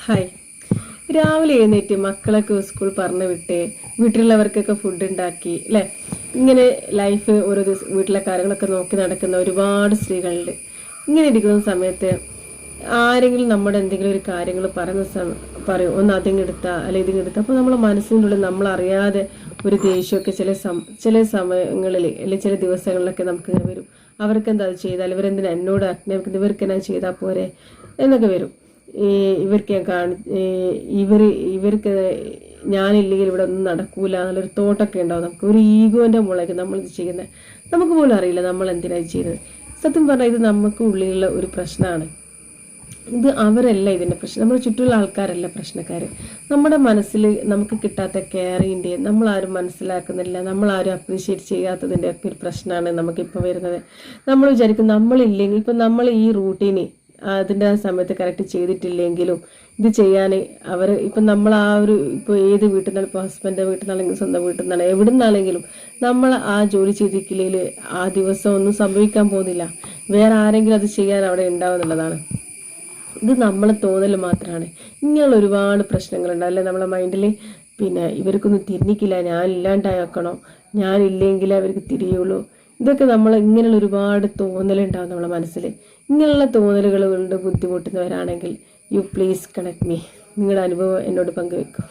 Hi. രാവിലെ എഴുന്നേറ്റ് മക്കളൊക്കെ സ്കൂൾ പറഞ്ഞു വിട്ട് വീട്ടിലുള്ളവർക്കൊക്കെ ഫുഡ് ഉണ്ടാക്കി അല്ലേ, ഇങ്ങനെ ലൈഫ് ഓരോ ദിവസം വീട്ടിലെ കാര്യങ്ങളൊക്കെ നോക്കി നടക്കുന്ന ഒരുപാട് സ്ത്രീകളുണ്ട്. ഇങ്ങനെ ഇരിക്കുന്ന സമയത്ത് ആരെങ്കിലും നമ്മുടെ എന്തെങ്കിലും ഒരു കാര്യങ്ങൾ പറയും, ഒന്ന് അതിങ്ങെടുത്താ അല്ലെ ഇതിങ്ങെടുത്താൽ, അപ്പോൾ നമ്മളെ മനസ്സിൻ്റെ ഉള്ളിൽ നമ്മളറിയാതെ ഒരു ദേഷ്യമൊക്കെ ചില സമയങ്ങളിൽ അല്ലെങ്കിൽ ചില ദിവസങ്ങളിലൊക്കെ നമുക്ക് ഇങ്ങനെ വരും. അവർക്ക് എന്താ അത് ചെയ്താൽ, ഇവരെന്തിനാ എന്നോട് ആജ്ഞാപിക്കുന്നത്, ഇവർക്ക് എന്നാ ചെയ്താൽ പോരെ എന്നൊക്കെ വരും. ഇവർക്ക് ഇവർക്ക് ഞാനില്ലെങ്കിൽ ഇവിടെ ഒന്നും നടക്കൂല എന്നുള്ളൊരു തോട്ടൊക്കെ ഉണ്ടാവും. നമുക്ക് ഒരു ഈഗോന്റെ മുളയ്ക്ക് നമ്മളിത് ചെയ്യുന്നത് നമുക്ക് പോലും അറിയില്ല നമ്മൾ എന്തിനാണ് ചെയ്യുന്നത്. സത്യം പറഞ്ഞാൽ ഇത് നമുക്ക് ഉള്ളിലുള്ള ഒരു പ്രശ്നമാണ്. ഇത് അവരല്ല ഇതിൻ്റെ പ്രശ്നം, നമ്മുടെ ചുറ്റുമുള്ള ആൾക്കാരല്ല പ്രശ്നക്കാർ. നമ്മുടെ മനസ്സിൽ നമുക്ക് കിട്ടാത്ത കെയറിൻ്റെ നമ്മളാരും മനസ്സിലാക്കുന്നില്ല, നമ്മളാരും അപ്രീഷിയേറ്റ് ചെയ്യാത്തതിൻ്റെ ഒക്കെ ഒരു പ്രശ്നമാണ് നമുക്കിപ്പോൾ വരുന്നത്. നമ്മൾ വിചാരിക്കും നമ്മളില്ലെങ്കിൽ, ഇപ്പം നമ്മൾ ഈ റൂട്ടീന് അതിൻ്റെ സമയത്ത് കറക്റ്റ് ചെയ്തിട്ടില്ലെങ്കിലും ഇത് ചെയ്യാൻ ഇപ്പം നമ്മൾ ആ ഒരു ഇപ്പോൾ ഏത് വീട്ടിൽ നിന്നാണ്, ഇപ്പോൾ ഹസ്ബൻഡിൻ്റെ വീട്ടിൽ നിന്നാണെങ്കിലും സ്വന്തം വീട്ടിൽ നിന്നാണ് എവിടെ നിന്നാണെങ്കിലും നമ്മൾ ആ ജോലി ചെയ്തിട്ടില്ലെങ്കിൽ ആ ദിവസം ഒന്നും സംഭവിക്കാൻ പോകുന്നില്ല. വേറെ ആരെങ്കിലും അത് ചെയ്യാൻ അവിടെ ഉണ്ടാവുന്നുള്ളതാണ്. ഇത് നമ്മളെ തോന്നൽ മാത്രമാണ്. ഇങ്ങനെയുള്ള ഒരുപാട് പ്രശ്നങ്ങളുണ്ട് അല്ലേ നമ്മളെ മൈൻഡിൽ. പിന്നെ ഇവർക്കൊന്നും തിരിഞ്ഞിക്കില്ല, ഞാൻ ഇല്ലാണ്ടാക്കണോ, ഞാനില്ലെങ്കിൽ അവർക്ക് തിരിയുള്ളൂ. ഇതൊക്കെ നമ്മൾ ഇങ്ങനെയുള്ള ഒരുപാട് തോന്നലുണ്ടാവും നമ്മളെ മനസ്സിൽ. ഇങ്ങനെയുള്ള തോന്നലുകൾ കൊണ്ട് ബുദ്ധിമുട്ടുന്നവരാണെങ്കിൽ യു പ്ലീസ് കണക്ട് മീ. നിങ്ങളുടെ അനുഭവം എന്നോട് പങ്കുവെക്കും.